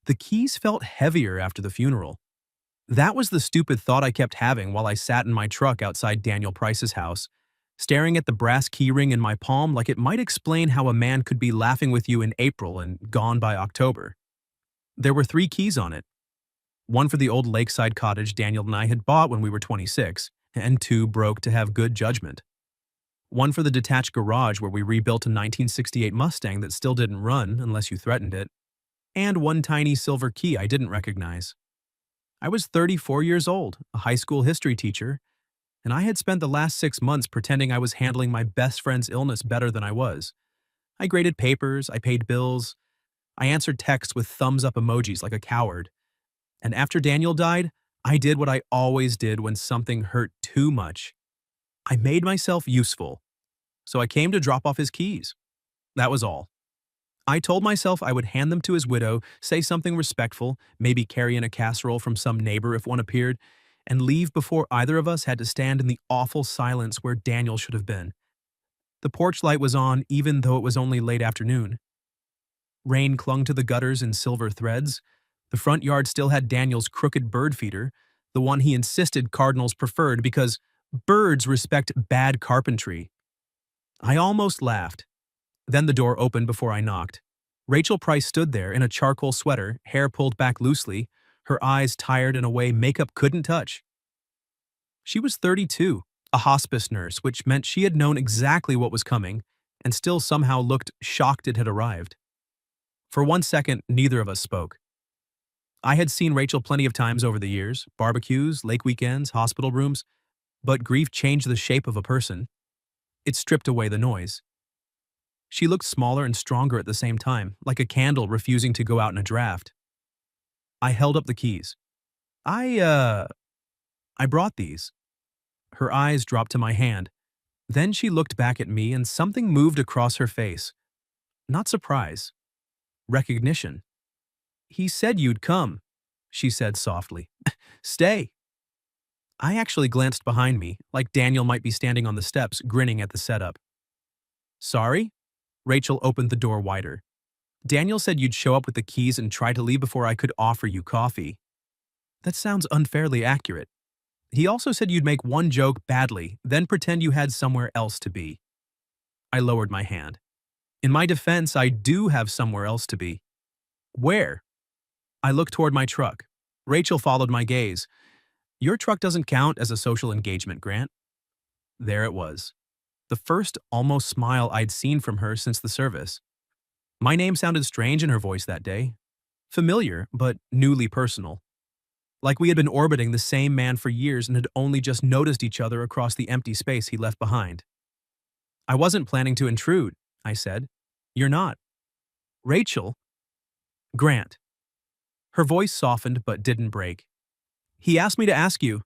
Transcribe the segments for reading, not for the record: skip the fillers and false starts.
The keys felt heavier after the funeral. That was the stupid thought I kept having while I sat in my truck outside Daniel Price's house, staring at the brass keyring in my palm like it might explain how a man could be laughing with you in April and gone by October. There were 3 keys on it. One for the old lakeside cottage Daniel and I had bought when we were 26, and 2 broke to have good judgment. One for the detached garage where we rebuilt a 1968 Mustang that still didn't run unless you threatened it, and one tiny silver key I didn't recognize. I was 34 years old, a high school history teacher, and I had spent the last 6 months pretending I was handling my best friend's illness better than I was. I graded papers, I paid bills, I answered texts with thumbs up emojis like a coward. And after Daniel died, I did what I always did when something hurt too much. I made myself useful. So I came to drop off his keys. That was all. I told myself I would hand them to his widow, say something respectful, maybe carry in a casserole from some neighbor if one appeared, and leave before either of us had to stand in the awful silence where Daniel should have been. The porch light was on even though it was only late afternoon. Rain clung to the gutters in silver threads. The front yard still had Daniel's crooked bird feeder, the one he insisted cardinals preferred because birds respect bad carpentry. I almost laughed. Then the door opened before I knocked. Rachel Price stood there in a charcoal sweater, hair pulled back loosely, her eyes tired in a way makeup couldn't touch. She was 32, a hospice nurse, which meant she had known exactly what was coming, and still somehow looked shocked it had arrived. For 1 second, neither of us spoke. I had seen Rachel plenty of times over the years, barbecues, lake weekends, hospital rooms, but grief changed the shape of a person. It stripped away the noise. She looked smaller and stronger at the same time, like a candle refusing to go out in a draft. I held up the keys. I brought these. Her eyes dropped to my hand. Then she looked back at me and something moved across her face. Not surprise. Recognition. He said you'd come, she said softly. Stay. I actually glanced behind me, like Daniel might be standing on the steps, grinning at the setup. Sorry? Rachel opened the door wider. Daniel said you'd show up with the keys and try to leave before I could offer you coffee. That sounds unfairly accurate. He also said you'd make one joke badly, then pretend you had somewhere else to be. I lowered my hand. In my defense, I do have somewhere else to be. Where? I looked toward my truck. Rachel followed my gaze. Your truck doesn't count as a social engagement, Grant. There it was. The first almost smile I'd seen from her since the service. My name sounded strange in her voice that day. Familiar, but newly personal. Like we had been orbiting the same man for years and had only just noticed each other across the empty space he left behind. I wasn't planning to intrude, I said. You're not. Rachel? Grant. Her voice softened but didn't break. He asked me to ask you.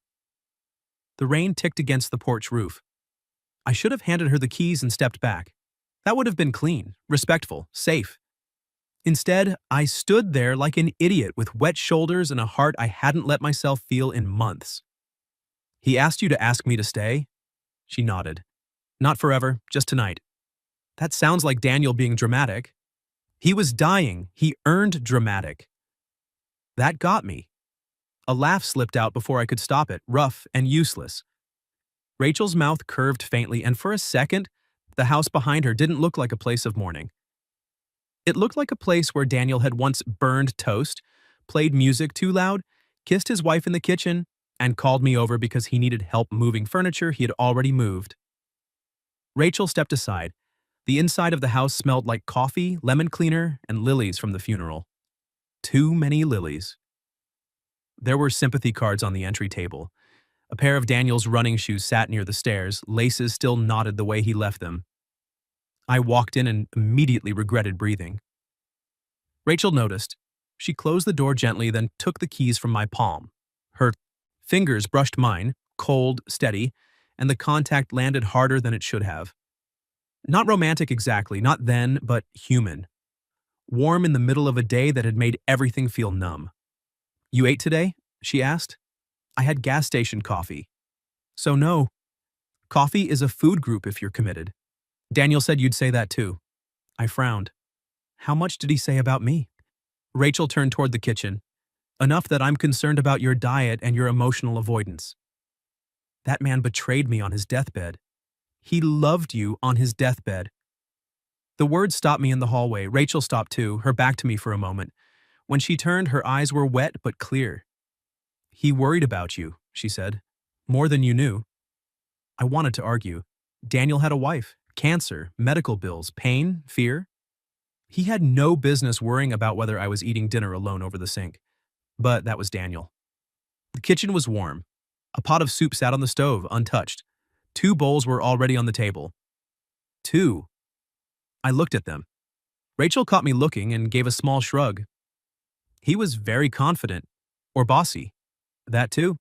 The rain ticked against the porch roof. I should have handed her the keys and stepped back. That would have been clean, respectful, safe. Instead, I stood there like an idiot with wet shoulders and a heart I hadn't let myself feel in months. He asked you to ask me to stay? She nodded. Not forever, just tonight. That sounds like Daniel being dramatic. He was dying. He earned dramatic. That got me. A laugh slipped out before I could stop it, rough and useless. Rachel's mouth curved faintly, and for a second, the house behind her didn't look like a place of mourning. It looked like a place where Daniel had once burned toast, played music too loud, kissed his wife in the kitchen, and called me over because he needed help moving furniture he had already moved. Rachel stepped aside. The inside of the house smelled like coffee, lemon cleaner, and lilies from the funeral. Too many lilies. There were sympathy cards on the entry table. A pair of Daniel's running shoes sat near the stairs, laces still knotted the way he left them. I walked in and immediately regretted breathing. Rachel noticed. She closed the door gently, then took the keys from my palm. Her fingers brushed mine, cold, steady, and the contact landed harder than it should have. Not romantic exactly, not then, but human. Warm in the middle of a day that had made everything feel numb. You ate today? She asked. I had gas station coffee. So no. Coffee is a food group if you're committed. Daniel said you'd say that too. I frowned. How much did he say about me? Rachel turned toward the kitchen. Enough that I'm concerned about your diet and your emotional avoidance. That man betrayed me on his deathbed. He loved you on his deathbed. The words stopped me in the hallway. Rachel stopped too, her back to me for a moment. When she turned, her eyes were wet but clear. He worried about you, she said. More than you knew. I wanted to argue. Daniel had a wife, cancer, medical bills, pain, fear. He had no business worrying about whether I was eating dinner alone over the sink. But that was Daniel. The kitchen was warm. A pot of soup sat on the stove, untouched. 2 bowls were already on the table. 2. I looked at them. Rachel caught me looking and gave a small shrug. He was very confident. Or bossy. That too.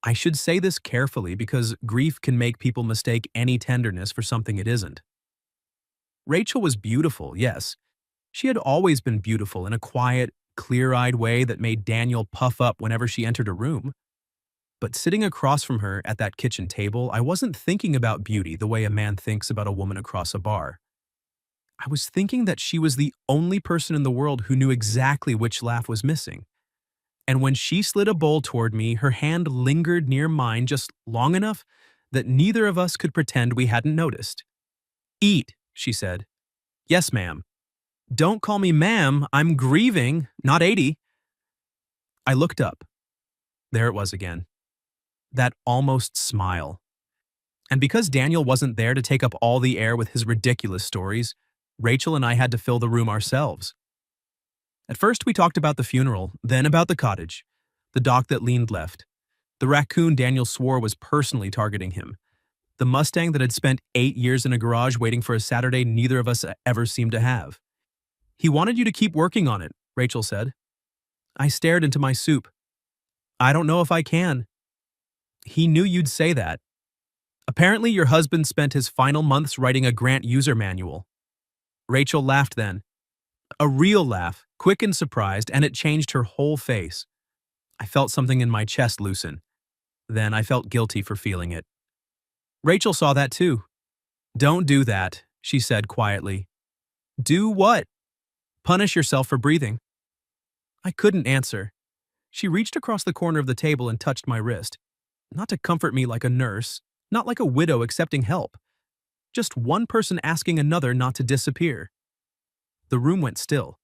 I should say this carefully because grief can make people mistake any tenderness for something it isn't. Rachel was beautiful, yes. She had always been beautiful in a quiet, clear-eyed way that made Daniel puff up whenever she entered a room. But sitting across from her at that kitchen table, I wasn't thinking about beauty the way a man thinks about a woman across a bar. I was thinking that she was the only person in the world who knew exactly which laugh was missing. And when she slid a bowl toward me, her hand lingered near mine just long enough that neither of us could pretend we hadn't noticed. "Eat," she said. "Yes, ma'am." "Don't call me ma'am, I'm grieving, not 80. I looked up. There it was again. That almost smile. And because Daniel wasn't there to take up all the air with his ridiculous stories, Rachel and I had to fill the room ourselves. At first we talked about the funeral, then about the cottage, the dock that leaned left, the raccoon Daniel swore was personally targeting him, the Mustang that had spent 8 years in a garage waiting for a Saturday neither of us ever seemed to have. "He wanted you to keep working on it," Rachel said. I stared into my soup. "I don't know if I can." "He knew you'd say that. Apparently your husband spent his final months writing a grant user manual." Rachel laughed then. A real laugh, quick and surprised, and it changed her whole face. I felt something in my chest loosen. Then I felt guilty for feeling it. Rachel saw that too. "Don't do that," she said quietly. "Do what?" "Punish yourself for breathing." I couldn't answer. She reached across the corner of the table and touched my wrist. Not to comfort me like a nurse, not like a widow accepting help. Just one person asking another not to disappear. The room went still.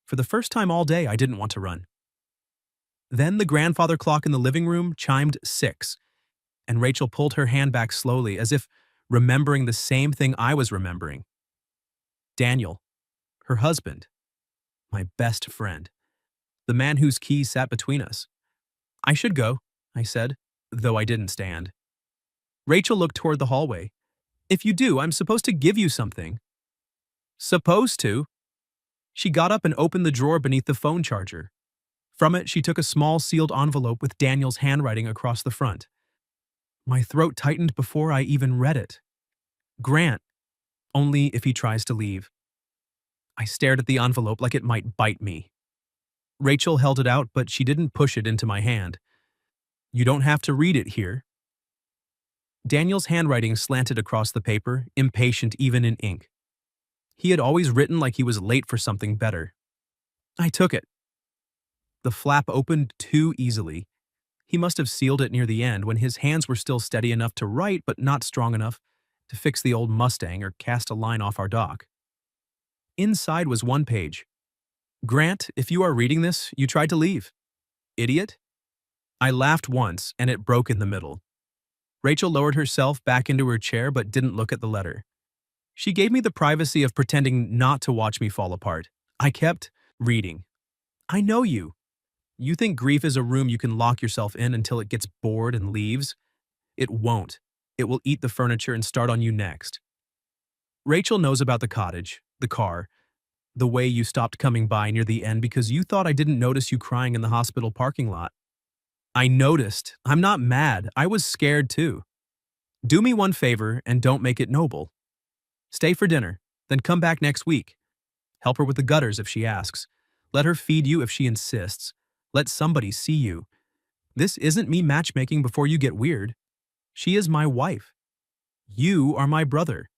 For the first time all day, I didn't want to run. Then the grandfather clock in the living room chimed 6, and Rachel pulled her hand back slowly as if remembering the same thing I was remembering. Daniel, her husband, my best friend, the man whose keys sat between us. "I should go," I said, though I didn't stand. Rachel looked toward the hallway. "If you do, I'm supposed to give you something." "Supposed to?" She got up and opened the drawer beneath the phone charger. From it, she took a small sealed envelope with Daniel's handwriting across the front. My throat tightened before I even read it. "Grant, only if he tries to leave." I stared at the envelope like it might bite me. Rachel held it out, but she didn't push it into my hand. "You don't have to read it here." Daniel's handwriting slanted across the paper, impatient even in ink. He had always written like he was late for something better. I took it. The flap opened too easily. He must have sealed it near the end when his hands were still steady enough to write but not strong enough to fix the old Mustang or cast a line off our dock. Inside was one page. "Grant, if you are reading this, you tried to leave. Idiot." I laughed once, and it broke in the middle. Rachel lowered herself back into her chair but didn't look at the letter. She gave me the privacy of pretending not to watch me fall apart. I kept reading. "I know you. You think grief is a room you can lock yourself in until it gets bored and leaves. It won't. It will eat the furniture and start on you next. Rachel knows about the cottage, the car, the way you stopped coming by near the end because you thought I didn't notice you crying in the hospital parking lot. I noticed. I'm not mad. I was scared too. Do me one favor and don't make it noble. Stay for dinner, then come back next week. Help her with the gutters if she asks. Let her feed you if she insists. Let somebody see you. This isn't me matchmaking before you get weird. She is my wife. You are my brother.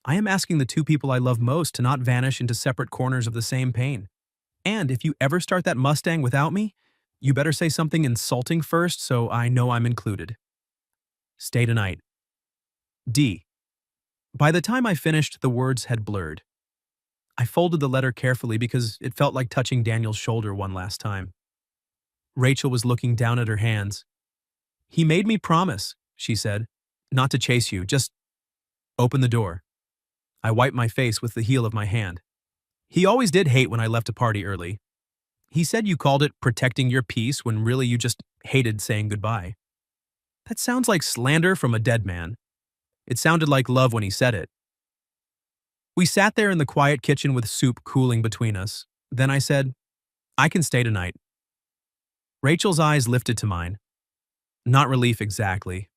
I am asking the 2 people I love most to not vanish into separate corners of the same pain. And if you ever start that Mustang without me, you better say something insulting first so I know I'm included. Stay tonight. D. By the time I finished, the words had blurred. I folded the letter carefully because it felt like touching Daniel's shoulder one last time. Rachel was looking down at her hands. He made me promise, she said, not to chase you, just open the door. I wiped my face with the heel of my hand. He always did hate when I left a party early. He said you called it protecting your peace when really you just hated saying goodbye. That sounds like slander from a dead man. It sounded like love when he said it. We sat there in the quiet kitchen with soup cooling between us. Then I said, I can stay tonight. Rachel's eyes lifted to mine. Not relief exactly.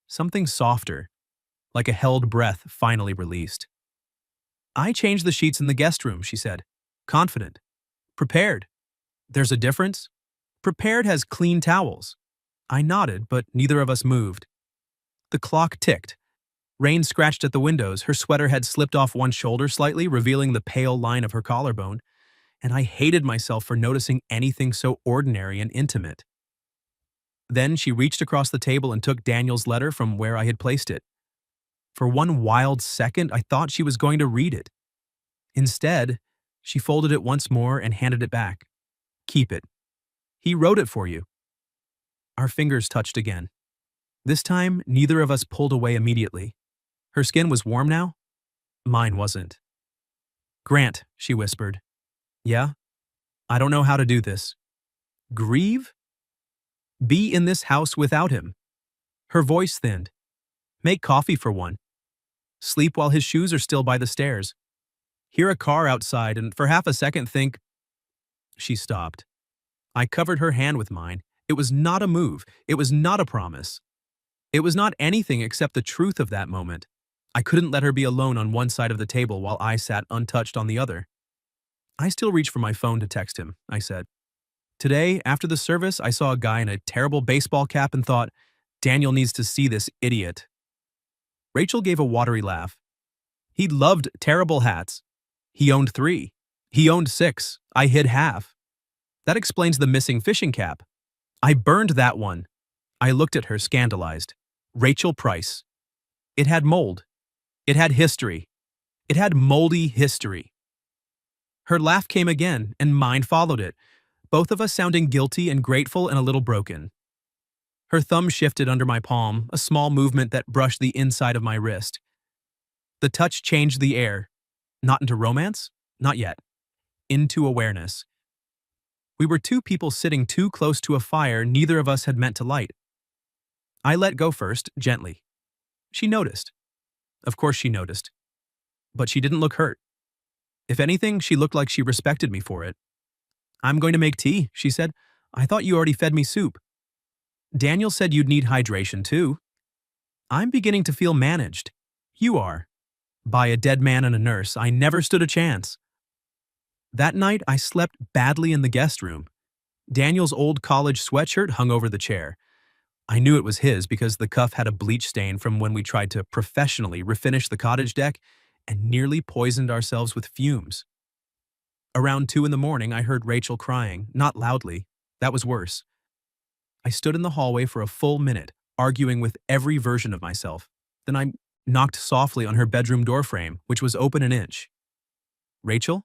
Something softer, like a held breath finally released. I changed the sheets in the guest room, she said. Confident. Prepared. There's a difference? Prepared has clean towels. I nodded, but neither of us moved. The clock ticked. Rain scratched at the windows. Her sweater had slipped off one shoulder slightly, revealing the pale line of her collarbone, and I hated myself for noticing anything so ordinary and intimate. Then she reached across the table and took Daniel's letter from where I had placed it. For one wild second, I thought she was going to read it. Instead, she folded it once more and handed it back. Keep it. He wrote it for you. Our fingers touched again. This time, neither of us pulled away immediately. Her skin was warm now. Mine wasn't. Grant, she whispered. Yeah? I don't know how to do this. Grieve? Be in this house without him. Her voice thinned. Make coffee for one. Sleep while his shoes are still by the stairs. Hear a car outside and for half a second think. She stopped. I covered her hand with mine. It was not a move. It was not a promise. It was not anything except the truth of that moment. I couldn't let her be alone on one side of the table while I sat untouched on the other. I still reached for my phone to text him, I said. Today, after the service, I saw a guy in a terrible baseball cap and thought, Daniel needs to see this idiot. Rachel gave a watery laugh. He loved terrible hats. He owned 3. He owned 6. I hid half. That explains the missing fishing cap. I burned that one. I looked at her, scandalized. Rachel Price. It had mold. It had history. It had moldy history. Her laugh came again, and mine followed it, both of us sounding guilty and grateful and a little broken. Her thumb shifted under my palm, a small movement that brushed the inside of my wrist. The touch changed the air. Not into romance? Not yet. Into awareness. We were 2 people sitting too close to a fire neither of us had meant to light. I let go first, gently. She noticed. Of course she noticed. But she didn't look hurt. If anything, she looked like she respected me for it. I'm going to make tea, she said. I thought you already fed me soup. Daniel said you'd need hydration too. I'm beginning to feel managed. You are. By a dead man and a nurse, I never stood a chance. That night, I slept badly in the guest room. Daniel's old college sweatshirt hung over the chair. I knew it was his because the cuff had a bleach stain from when we tried to professionally refinish the cottage deck and nearly poisoned ourselves with fumes. Around 2 in the morning, I heard Rachel crying, not loudly. That was worse. I stood in the hallway for a full minute, arguing with every version of myself. Then I knocked softly on her bedroom doorframe, which was open an inch. Rachel?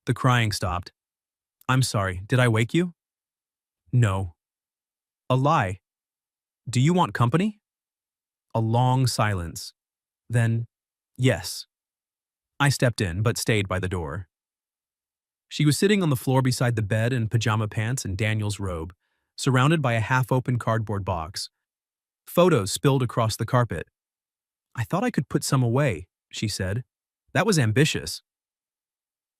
The crying stopped. I'm sorry, did I wake you? No. A lie. Do you want company? A long silence. Then, yes. I stepped in, but stayed by the door. She was sitting on the floor beside the bed in pajama pants and Daniel's robe, surrounded by a half-open cardboard box. Photos spilled across the carpet. I thought I could put some away, she said. That was ambitious.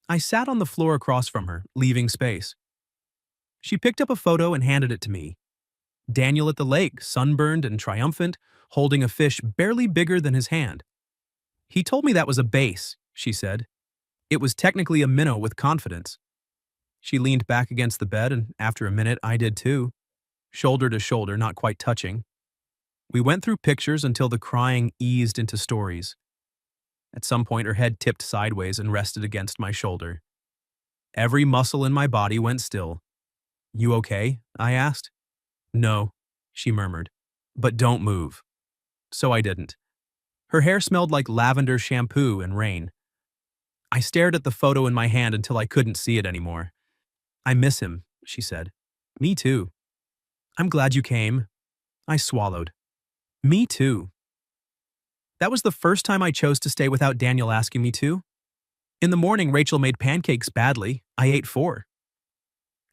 I sat on the floor across from her, leaving space. She picked up a photo and handed it to me. Daniel at the lake, sunburned and triumphant, holding a fish barely bigger than his hand. He told me that was a bass, she said. It was technically a minnow with confidence. She leaned back against the bed, and after a minute, I did too. Shoulder to shoulder, not quite touching. We went through pictures until the crying eased into stories. At some point, her head tipped sideways and rested against my shoulder. Every muscle in my body went still. "You okay?" I asked. "No," she murmured. "But don't move." So I didn't. Her hair smelled like lavender shampoo and rain. I stared at the photo in my hand until I couldn't see it anymore. "I miss him," she said. "Me too." "I'm glad you came." I swallowed. "Me too." That was the first time I chose to stay without Daniel asking me to. In the morning, Rachel made pancakes badly. I ate 4.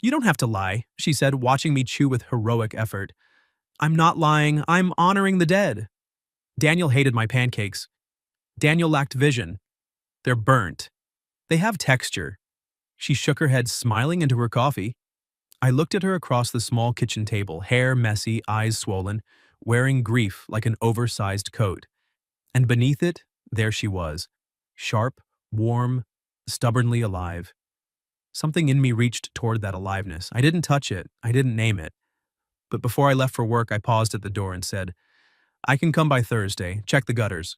"You don't have to lie," she said, watching me chew with heroic effort. "I'm not lying. I'm honoring the dead." Daniel hated my pancakes. Daniel lacked vision. They're burnt. They have texture. She shook her head, smiling into her coffee. I looked at her across the small kitchen table, hair messy, eyes swollen, wearing grief like an oversized coat. And beneath it, there she was, sharp, warm, stubbornly alive. Something in me reached toward that aliveness. I didn't touch it. I didn't name it. But before I left for work, I paused at the door and said, "I can come by Thursday. Check the gutters."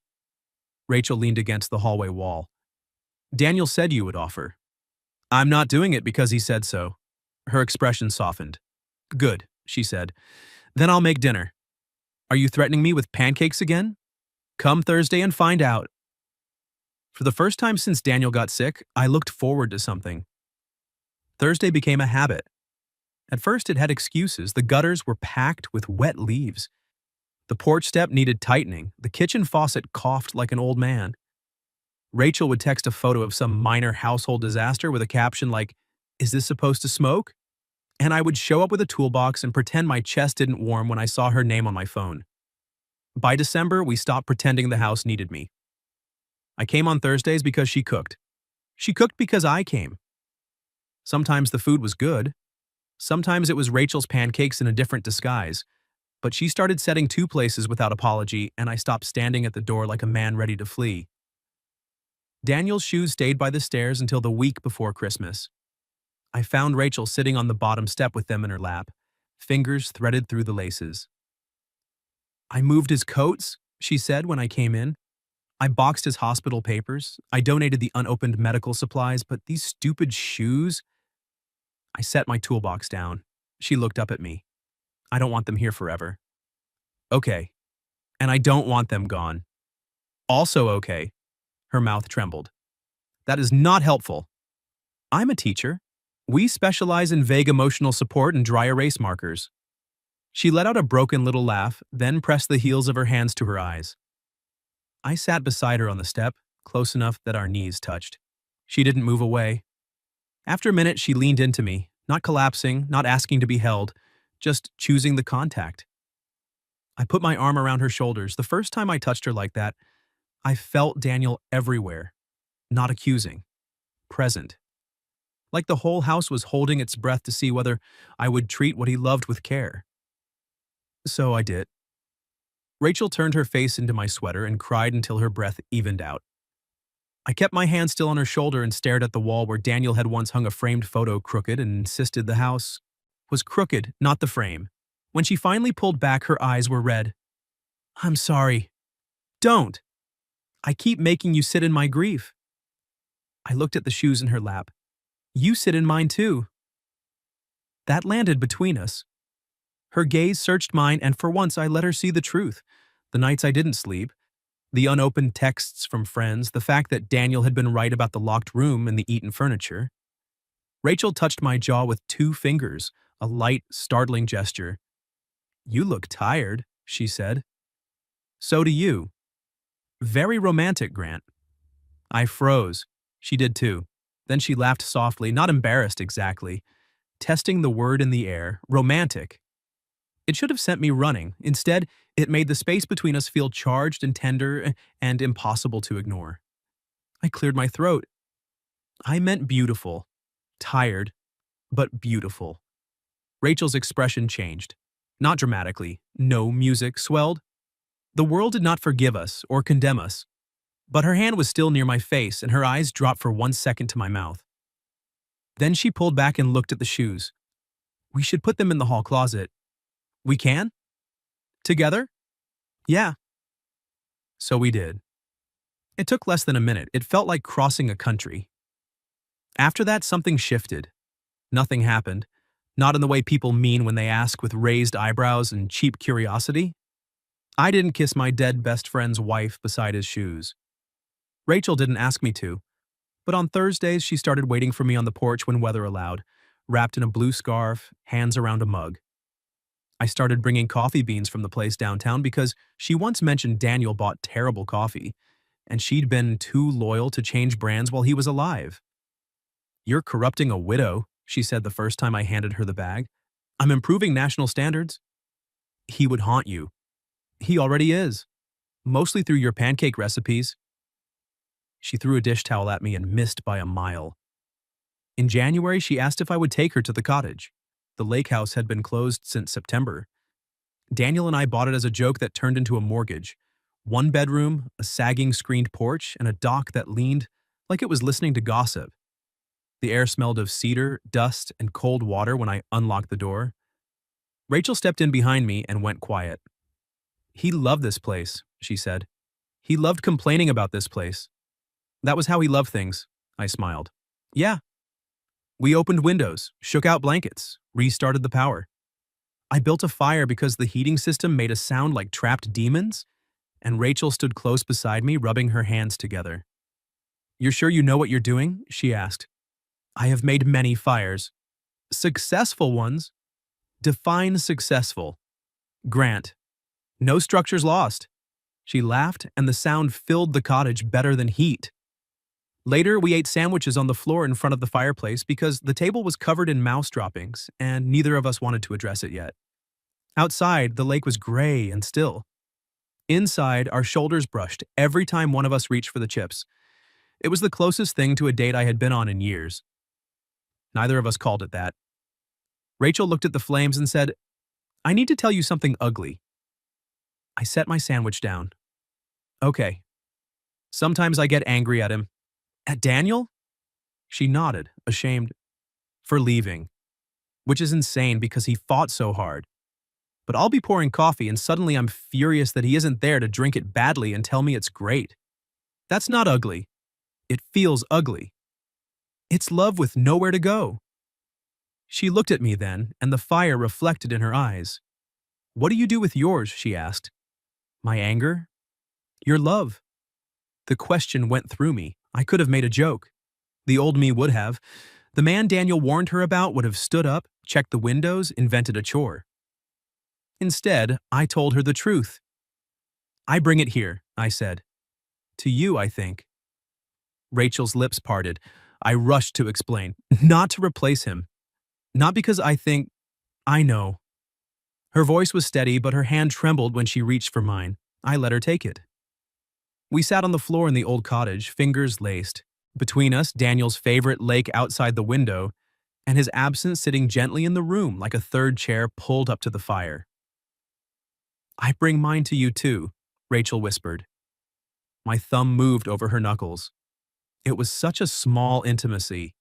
Rachel leaned against the hallway wall. "Daniel said you would offer." "I'm not doing it because he said so." Her expression softened. "Good," she said. "Then I'll make dinner." "Are you threatening me with pancakes again?" "Come Thursday and find out." For the first time since Daniel got sick, I looked forward to something. Thursday became a habit. At first, it had excuses. The gutters were packed with wet leaves. The porch step needed tightening. The kitchen faucet coughed like an old man. Rachel would text a photo of some minor household disaster with a caption like, "Is this supposed to smoke?" And I would show up with a toolbox and pretend my chest didn't warm when I saw her name on my phone. By December, we stopped pretending the house needed me. I came on Thursdays because she cooked. She cooked because I came. Sometimes the food was good. Sometimes it was Rachel's pancakes in a different disguise. But she started setting 2 places without apology, and I stopped standing at the door like a man ready to flee. Daniel's shoes stayed by the stairs until the week before Christmas. I found Rachel sitting on the bottom step with them in her lap, fingers threaded through the laces. "I moved his coats," she said when I came in. "I boxed his hospital papers. I donated the unopened medical supplies, but these stupid shoes—" I set my toolbox down. She looked up at me. "I don't want them here forever." "Okay. And I don't want them gone." "Also okay." Her mouth trembled. "That is not helpful." "I'm a teacher. We specialize in vague emotional support and dry erase markers." She let out a broken little laugh, then pressed the heels of her hands to her eyes. I sat beside her on the step, close enough that our knees touched. She didn't move away. After a minute, she leaned into me, not collapsing, not asking to be held, just choosing the contact. I put my arm around her shoulders. The first time I touched her like that, I felt Daniel everywhere, not accusing, present. Like the whole house was holding its breath to see whether I would treat what he loved with care. So I did. Rachel turned her face into my sweater and cried until her breath evened out. I kept my hand still on her shoulder and stared at the wall where Daniel had once hung a framed photo crooked and insisted the house was crooked, not the frame. When she finally pulled back, her eyes were red. "I'm sorry." "Don't. I keep making you sit in my grief." I looked at the shoes in her lap. "You sit in mine too." That landed between us. Her gaze searched mine, and for once I let her see the truth. The nights I didn't sleep, the unopened texts from friends, the fact that Daniel had been right about the locked room and the eaten furniture. Rachel touched my jaw with 2 fingers, a light, startling gesture. "You look tired," she said. "So do you." "Very romantic, Grant." I froze. She did too. Then she laughed softly, not embarrassed exactly, testing the word in the air, romantic. It should have sent me running. Instead, it made the space between us feel charged and tender and impossible to ignore. I cleared my throat. I meant beautiful. Tired, but beautiful. Rachel's expression changed. Not dramatically. No music swelled. The world did not forgive us or condemn us. But her hand was still near my face, and her eyes dropped for 1 second to my mouth. Then she pulled back and looked at the shoes. "We should put them in the hall closet." "We can? Together?" "Yeah." So we did. It took less than a minute. It felt like crossing a country. After that, something shifted. Nothing happened. Not in the way people mean when they ask with raised eyebrows and cheap curiosity. I didn't kiss my dead best friend's wife beside his shoes. Rachel didn't ask me to, but on Thursdays she started waiting for me on the porch when weather allowed, wrapped in a blue scarf, hands around a mug. I started bringing coffee beans from the place downtown because she once mentioned Daniel bought terrible coffee, and she'd been too loyal to change brands while he was alive. "You're corrupting a widow," she said the first time I handed her the bag. "I'm improving national standards." "He would haunt you." "He already is. Mostly through your pancake recipes." She threw a dish towel at me and missed by a mile. In January, she asked if I would take her to the cottage. The lake house had been closed since September. Daniel and I bought it as a joke that turned into a mortgage. One bedroom, a sagging screened porch, and a dock that leaned like it was listening to gossip. The air smelled of cedar, dust, and cold water when I unlocked the door. Rachel stepped in behind me and went quiet. "He loved this place," she said. "He loved complaining about this place. That was how he loved things." I smiled. "Yeah." "We opened windows, shook out blankets, restarted the power. I built a fire because the heating system made a sound like trapped demons," and Rachel stood close beside me, rubbing her hands together. "You're sure you know what you're doing?" she asked. "I have made many fires." "Successful ones?" "Define successful." "Grant." "No structures lost." She laughed, and the sound filled the cottage better than heat. Later, we ate sandwiches on the floor in front of the fireplace because the table was covered in mouse droppings, and neither of us wanted to address it yet. Outside, the lake was gray and still. Inside, our shoulders brushed every time one of us reached for the chips. It was the closest thing to a date I had been on in years. Neither of us called it that. Rachel looked at the flames and said, "I need to tell you something ugly." I set my sandwich down. "Okay. Sometimes I get angry at him." "At Daniel?" She nodded, ashamed. "For leaving. Which is insane because he fought so hard. But I'll be pouring coffee and suddenly I'm furious that he isn't there to drink it badly and tell me it's great. That's not ugly. It feels ugly. It's love with nowhere to go." She looked at me then, and the fire reflected in her eyes. "What do you do with yours?" she asked. "My anger?" "Your love." The question went through me. I could have made a joke. The old me would have. The man Daniel warned her about would have stood up, checked the windows, invented a chore. Instead, I told her the truth. "I bring it here," I said. "To you, I think." Rachel's lips parted. I rushed to explain. "Not to replace him. Not because I think... I know." Her voice was steady, but her hand trembled when she reached for mine. I let her take it. We sat on the floor in the old cottage, fingers laced. Between us, Daniel's favorite lake outside the window, and his absence sitting gently in the room like a third chair pulled up to the fire. "I bring mine to you too," Rachel whispered. My thumb moved over her knuckles. It was such a small intimacy.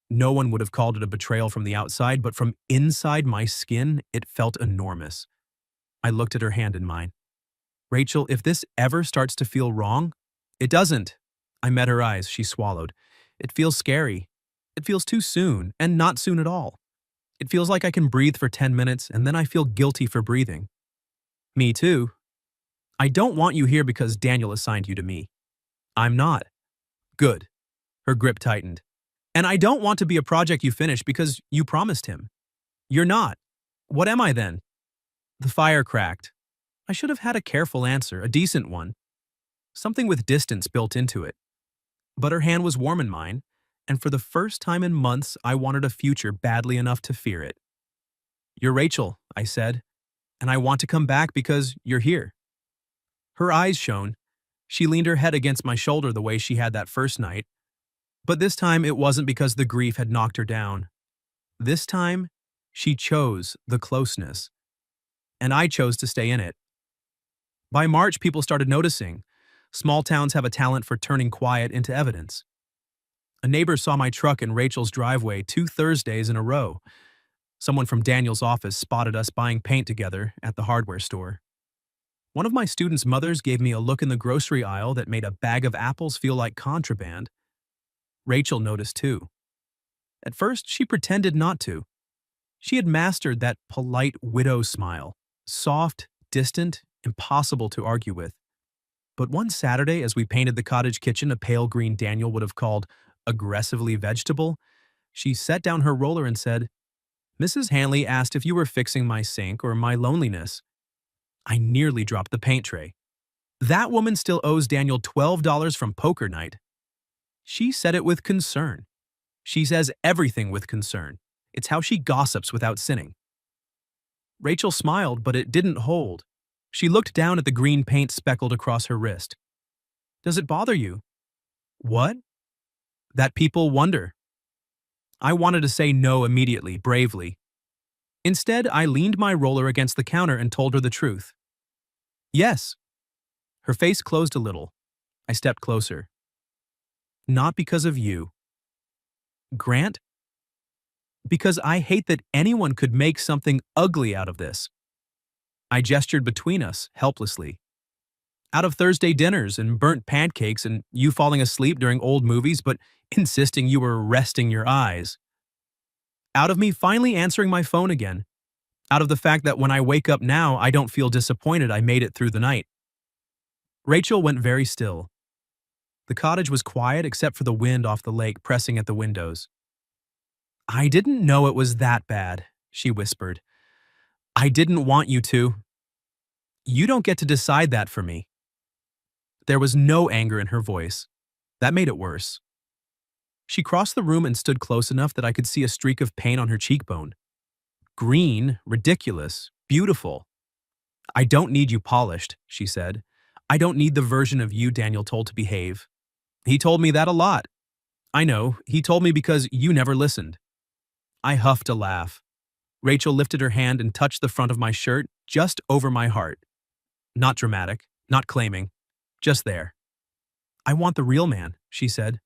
No one would have called it a betrayal from the outside, but from inside my skin, it felt enormous. I looked at her hand in mine. "Rachel, if this ever starts to feel wrong..." "It doesn't." I met her eyes. She swallowed. "It feels scary. It feels too soon, and not soon at all. It feels like I can breathe for 10 minutes, and then I feel guilty for breathing." "Me too." "I don't want you here because Daniel assigned you to me." "I'm not." "Good." Her grip tightened. "And I don't want to be a project you finish because you promised him." "You're not. What am I then?" The fire cracked. I should have had a careful answer, a decent one. Something with distance built into it. But her hand was warm in mine, and for the first time in months, I wanted a future badly enough to fear it. "You're Rachel," I said, "and I want to come back because you're here." Her eyes shone. She leaned her head against my shoulder the way she had that first night. But this time it wasn't because the grief had knocked her down. This time, she chose the closeness. And I chose to stay in it. By March, people started noticing. Small towns have a talent for turning quiet into evidence. A neighbor saw my truck in Rachel's driveway 2 Thursdays in a row. Someone from Daniel's office spotted us buying paint together at the hardware store. One of my students' mothers gave me a look in the grocery aisle that made a bag of apples feel like contraband. Rachel noticed too. At first, she pretended not to. She had mastered that polite widow smile, soft, distant, impossible to argue with. But one Saturday, as we painted the cottage kitchen a pale green Daniel would have called aggressively vegetable, she set down her roller and said, "Mrs. Hanley asked if you were fixing my sink or my loneliness." I nearly dropped the paint tray. That woman still owes Daniel $12 from poker night. She said it with concern. She says everything with concern. It's how she gossips without sinning. Rachel smiled, but it didn't hold. She looked down at the green paint speckled across her wrist. "Does it bother you?" "What?" "That people wonder." I wanted to say no immediately, bravely. Instead, I leaned my roller against the counter and told her the truth. "Yes." Her face closed a little. I stepped closer. "Not because of you." "Grant?" "Because I hate that anyone could make something ugly out of this." I gestured between us, helplessly. "Out of Thursday dinners and burnt pancakes and you falling asleep during old movies but insisting you were resting your eyes. Out of me finally answering my phone again. Out of the fact that when I wake up now, I don't feel disappointed I made it through the night." Rachel went very still. The cottage was quiet except for the wind off the lake pressing at the windows. "I didn't know it was that bad," she whispered. "I didn't want you to." "You don't get to decide that for me." There was no anger in her voice. That made it worse. She crossed the room and stood close enough that I could see a streak of paint on her cheekbone. Green, ridiculous, beautiful. "I don't need you polished," she said. "I don't need the version of you Daniel told to behave. He told me that a lot. I know, he told me because you never listened." I huffed a laugh. Rachel lifted her hand and touched the front of my shirt, just over my heart. Not dramatic, not claiming, just there. "I want the real man," she said.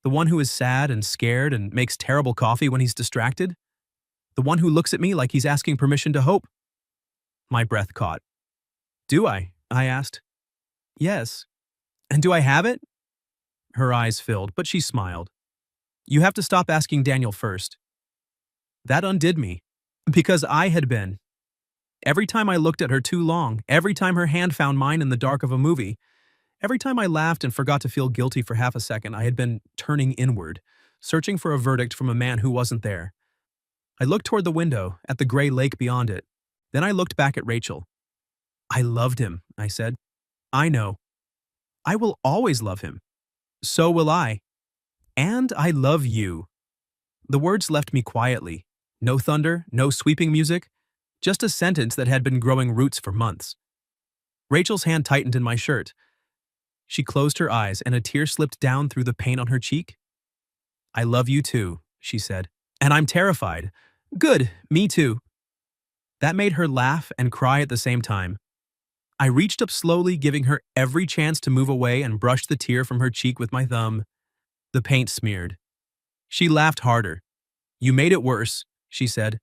"The one who is sad and scared and makes terrible coffee when he's distracted. The one who looks at me like he's asking permission to hope." My breath caught. "Do I?" I asked. "Yes." "And do I have it?" Her eyes filled, but she smiled. "You have to stop asking Daniel first." That undid me, because I had been. Every time I looked at her too long, every time her hand found mine in the dark of a movie, every time I laughed and forgot to feel guilty for half a second, I had been turning inward, searching for a verdict from a man who wasn't there. I looked toward the window, at the gray lake beyond it. Then I looked back at Rachel. "I loved him," I said. "I know. I will always love him. So will I. And I love you." The words left me quietly. No thunder, no sweeping music, just a sentence that had been growing roots for months. Rachel's hand tightened in my shirt. She closed her eyes and a tear slipped down through the paint on her cheek. "I love you too," she said. "And I'm terrified." "Good, me too." That made her laugh and cry at the same time. I reached up slowly, giving her every chance to move away and brushed the tear from her cheek with my thumb. The paint smeared. She laughed harder. "You made it worse," she said.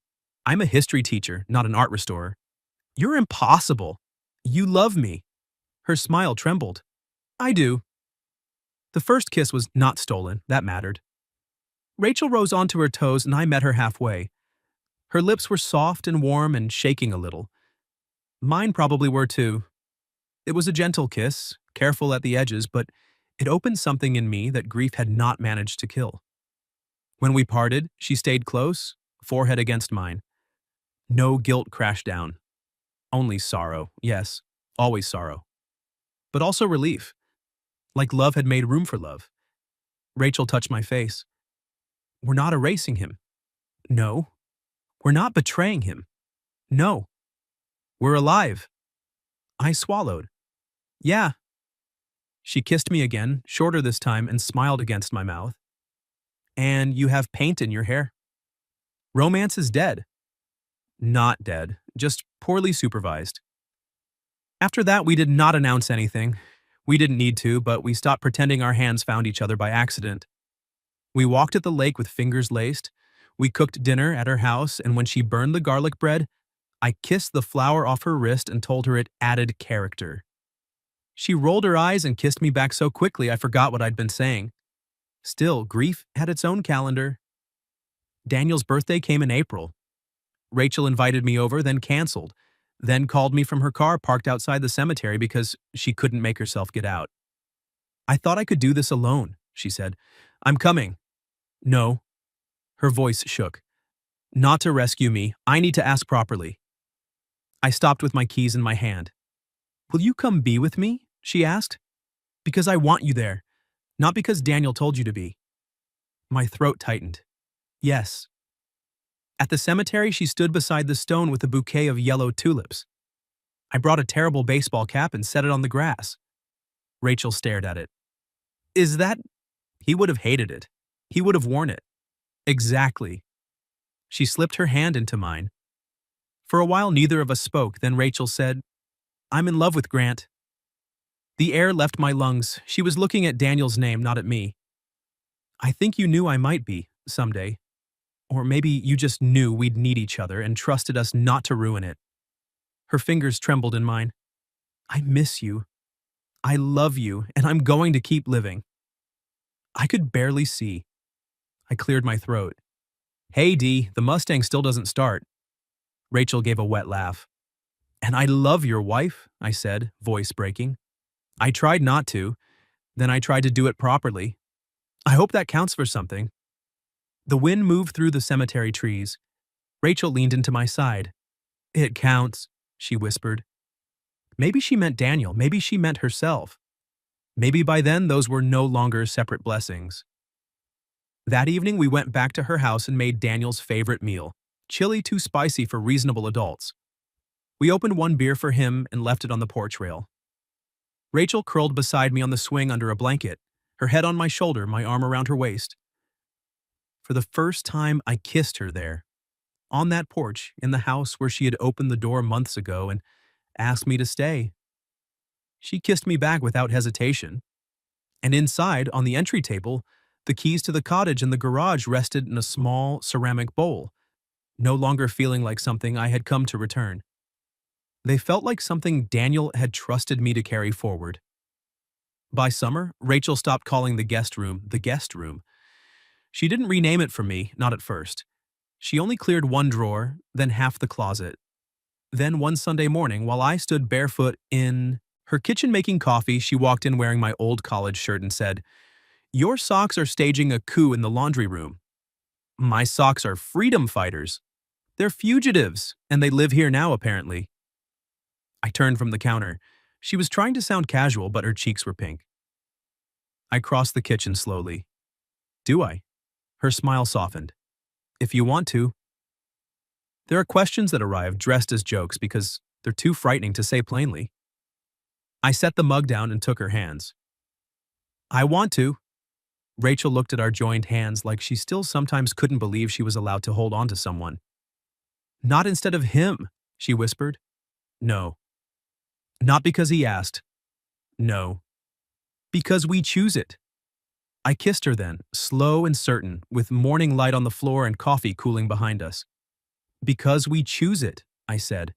"I'm a history teacher, not an art restorer." "You're impossible." "You love me." Her smile trembled. "I do." The first kiss was not stolen, that mattered. Rachel rose onto her toes and I met her halfway. Her lips were soft and warm and shaking a little. Mine probably were too. It was a gentle kiss, careful at the edges, but it opened something in me that grief had not managed to kill. When we parted, she stayed close, forehead against mine. No guilt crashed down. Only sorrow, yes, always sorrow. But also relief, like love had made room for love. Rachel touched my face. "We're not erasing him." "No." "We're not betraying him." "No." "We're alive." I swallowed. "Yeah." She kissed me again, shorter this time, and smiled against my mouth. "And you have paint in your hair." "Romance is dead." "Not dead, just poorly supervised." After that, we did not announce anything. We didn't need to, but we stopped pretending our hands found each other by accident. We walked at the lake with fingers laced. We cooked dinner at her house, and when she burned the garlic bread, I kissed the flour off her wrist and told her it added character. She rolled her eyes and kissed me back so quickly I forgot what I'd been saying. Still, grief had its own calendar. Daniel's birthday came in April. Rachel invited me over, then canceled, then called me from her car parked outside the cemetery because she couldn't make herself get out. I thought I could do this alone, she said. I'm coming. No. Her voice shook. Not to rescue me. I need to ask properly. I stopped with my keys in my hand. Will you come be with me? She asked. Because I want you there, not because Daniel told you to be. My throat tightened. Yes. At the cemetery, she stood beside the stone with a bouquet of yellow tulips. I brought a terrible baseball cap and set it on the grass. Rachel stared at it. Is that? He would have hated it. He would have worn it. Exactly. She slipped her hand into mine. For a while, neither of us spoke, then Rachel said, I'm in love with Grant. The air left my lungs. She was looking at Daniel's name, not at me. I think you knew I might be, someday. Or maybe you just knew we'd need each other and trusted us not to ruin it. Her fingers trembled in mine. I miss you. I love you, and I'm going to keep living. I could barely see. I cleared my throat. Hey, Dee, the Mustang still doesn't start. Rachel gave a wet laugh. And I love your wife, I said, voice breaking. I tried not to. Then I tried to do it properly. I hope that counts for something. The wind moved through the cemetery trees. Rachel leaned into my side. It counts, she whispered. Maybe she meant Daniel. Maybe she meant herself. Maybe by then those were no longer separate blessings. That evening we went back to her house and made Daniel's favorite meal, chili too spicy for reasonable adults. We opened one beer for him and left it on the porch rail. Rachel curled beside me on the swing under a blanket, her head on my shoulder, my arm around her waist. For the first time, I kissed her there, on that porch in the house where she had opened the door months ago and asked me to stay. She kissed me back without hesitation. And inside, on the entry table, the keys to the cottage and the garage rested in a small ceramic bowl, no longer feeling like something I had come to return. They felt like something Daniel had trusted me to carry forward. By summer, Rachel stopped calling the guest room the guest room. She didn't rename it for me, not at first. She only cleared one drawer, then half the closet. Then one Sunday morning, while I stood barefoot in her kitchen making coffee, she walked in wearing my old college shirt and said, Your socks are staging a coup in the laundry room. My socks are freedom fighters. They're fugitives, and they live here now, apparently. I turned from the counter. She was trying to sound casual, but her cheeks were pink. I crossed the kitchen slowly. Do I? Her smile softened. If you want to. There are questions that arrive dressed as jokes because they're too frightening to say plainly. I set the mug down and took her hands. I want to. Rachel looked at our joined hands like she still sometimes couldn't believe she was allowed to hold on to someone. Not instead of him, she whispered. No. Not because he asked. No. Because we choose it. I kissed her then, slow and certain, with morning light on the floor and coffee cooling behind us. Because we choose it, I said.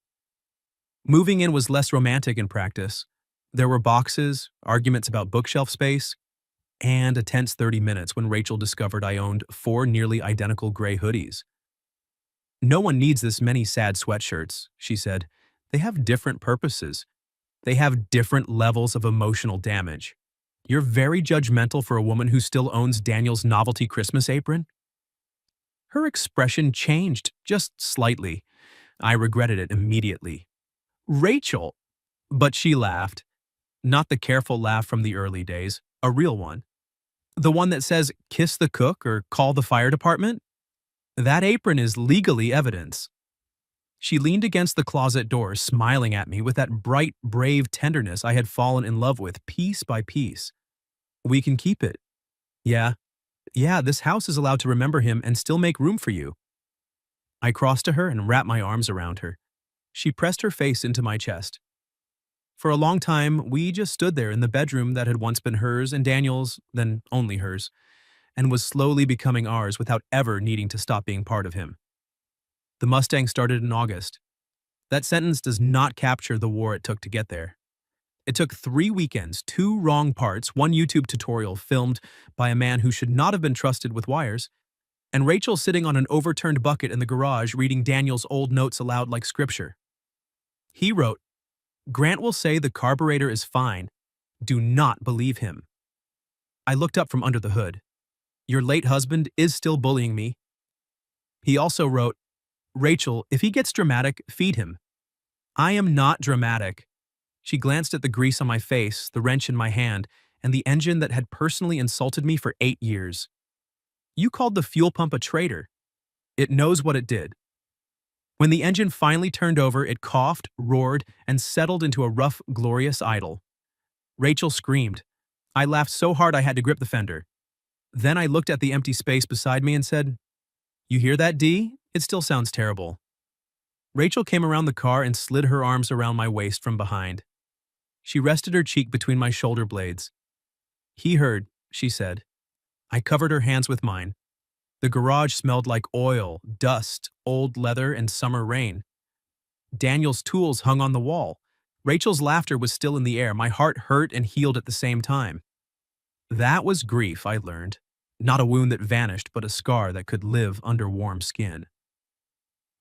Moving in was less romantic in practice. There were boxes, arguments about bookshelf space, and a tense 30 minutes when Rachel discovered I owned 4 nearly identical gray hoodies. No one needs this many sad sweatshirts, she said. They have different purposes. They have different levels of emotional damage. You're very judgmental for a woman who still owns Daniel's novelty Christmas apron? Her expression changed, just slightly. I regretted it immediately. Rachel! But she laughed. Not the careful laugh from the early days, a real one. The one that says, kiss the cook or call the fire department? That apron is legally evidence. She leaned against the closet door, smiling at me with that bright, brave tenderness I had fallen in love with piece by piece. We can keep it. Yeah, this house is allowed to remember him and still make room for you. I crossed to her and wrapped my arms around her. She pressed her face into my chest. For a long time, we just stood there in the bedroom that had once been hers and Daniel's, then only hers, and was slowly becoming ours without ever needing to stop being part of him. The Mustang started in August. That sentence does not capture the war it took to get there. It took 3 weekends, 2 wrong parts, 1 YouTube tutorial filmed by a man who should not have been trusted with wires, and Rachel sitting on an overturned bucket in the garage reading Daniel's old notes aloud like scripture. He wrote, "Grant will say the carburetor is fine. Do not believe him." I looked up from under the hood. "Your late husband is still bullying me." He also wrote, "Rachel, if he gets dramatic, feed him." I am not dramatic. She glanced at the grease on my face, the wrench in my hand, and the engine that had personally insulted me for 8 years. "You called the fuel pump a traitor. It knows what it did." When the engine finally turned over, it coughed, roared, and settled into a rough, glorious idle. Rachel screamed. I laughed so hard I had to grip the fender. Then I looked at the empty space beside me and said, "You hear that, Dee? It still sounds terrible." Rachel came around the car and slid her arms around my waist from behind. She rested her cheek between my shoulder blades. "He heard," she said. I covered her hands with mine. The garage smelled like oil, dust, old leather, and summer rain. Daniel's tools hung on the wall. Rachel's laughter was still in the air. My heart hurt and healed at the same time. That was grief, I learned. Not a wound that vanished, but a scar that could live under warm skin.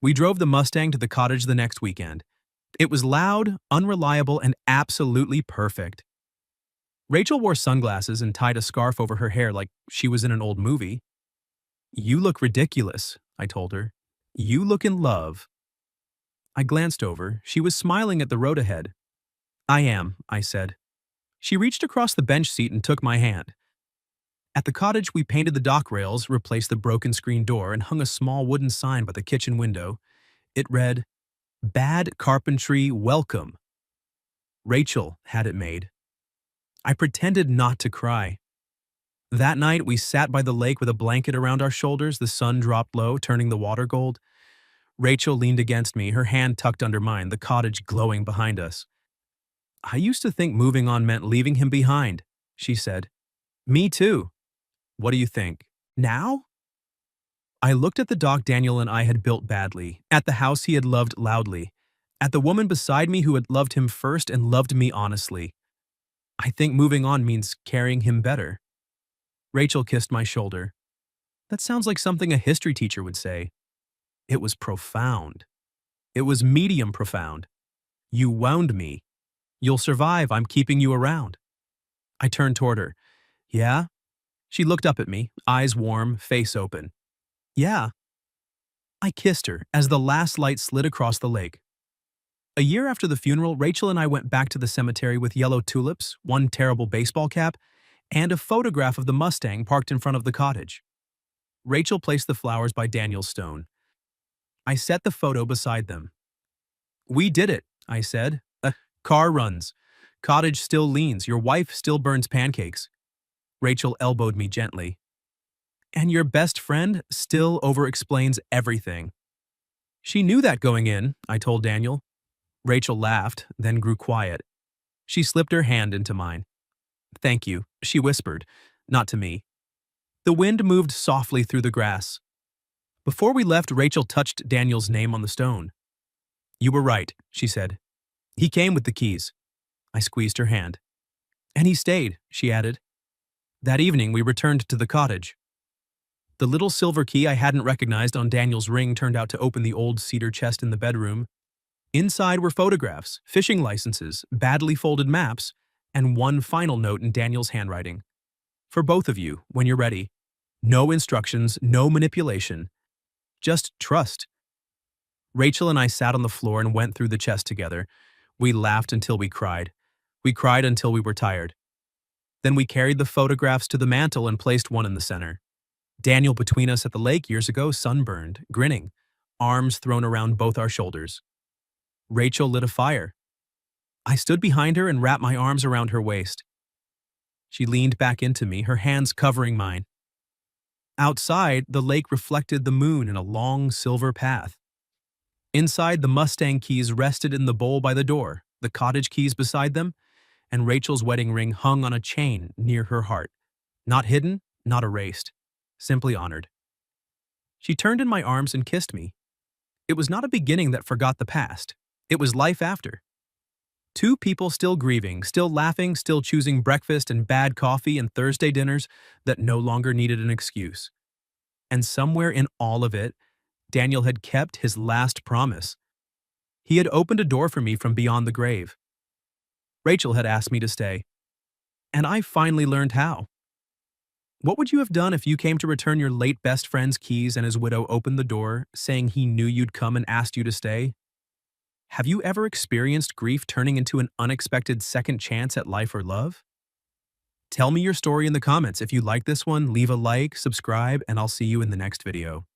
We drove the Mustang to the cottage the next weekend. It was loud, unreliable, and absolutely perfect. Rachel wore sunglasses and tied a scarf over her hair like she was in an old movie. "You look ridiculous," I told her. "You look in love." I glanced over. She was smiling at the road ahead. "I am," I said. She reached across the bench seat and took my hand. At the cottage, we painted the dock rails, replaced the broken screen door, and hung a small wooden sign by the kitchen window. It read, "Bad Carpentry Welcome." Rachel had it made. I pretended not to cry. That night, we sat by the lake with a blanket around our shoulders. The sun dropped low, turning the water gold. Rachel leaned against me, her hand tucked under mine, the cottage glowing behind us. "I used to think moving on meant leaving him behind," she said. "Me too. What do you think? Now?" I looked at the dock Daniel and I had built badly, at the house he had loved loudly, at the woman beside me who had loved him first and loved me honestly. I think moving on means carrying him better. Rachel kissed my shoulder. That sounds like something a history teacher would say. It was profound. It was medium profound. "You wound me. You'll survive, I'm keeping you around." I turned toward her. "Yeah?" She looked up at me, eyes warm, face open. "Yeah." I kissed her as the last light slid across the lake. A year after the funeral, Rachel and I went back to the cemetery with yellow tulips, one terrible baseball cap, and a photograph of the Mustang parked in front of the cottage. Rachel placed the flowers by Daniel's stone. I set the photo beside them. "We did it," I said. Car runs. Cottage still leans. Your wife still burns pancakes." Rachel elbowed me gently. "And your best friend still over-explains everything." "She knew that going in," I told Daniel. Rachel laughed, then grew quiet. She slipped her hand into mine. "Thank you," she whispered, not to me. The wind moved softly through the grass. Before we left, Rachel touched Daniel's name on the stone. "You were right," she said. "He came with the keys." I squeezed her hand. "And he stayed," she added. That evening, we returned to the cottage. The little silver key I hadn't recognized on Daniel's ring turned out to open the old cedar chest in the bedroom. Inside were photographs, fishing licenses, badly folded maps, and one final note in Daniel's handwriting. "For both of you, when you're ready. No instructions, no manipulation. Just trust." Rachel and I sat on the floor and went through the chest together. We laughed until we cried. We cried until we were tired. Then we carried the photographs to the mantel and placed one in the center. Daniel between us at the lake years ago, sunburned, grinning, arms thrown around both our shoulders. Rachel lit a fire. I stood behind her and wrapped my arms around her waist. She leaned back into me, her hands covering mine. Outside, the lake reflected the moon in a long silver path. Inside, the Mustang keys rested in the bowl by the door, the cottage keys beside them, and Rachel's wedding ring hung on a chain near her heart. Not hidden, not erased, simply honored. She turned in my arms and kissed me. It was not a beginning that forgot the past. It was life after. Two people still grieving, still laughing, still choosing breakfast and bad coffee and Thursday dinners that no longer needed an excuse. And somewhere in all of it, Daniel had kept his last promise. He had opened a door for me from beyond the grave. Rachel had asked me to stay, and I finally learned how. What would you have done if you came to return your late best friend's keys and his widow opened the door, saying he knew you'd come and asked you to stay? Have you ever experienced grief turning into an unexpected second chance at life or love? Tell me your story in the comments. If you like this one, leave a like, subscribe, and I'll see you in the next video.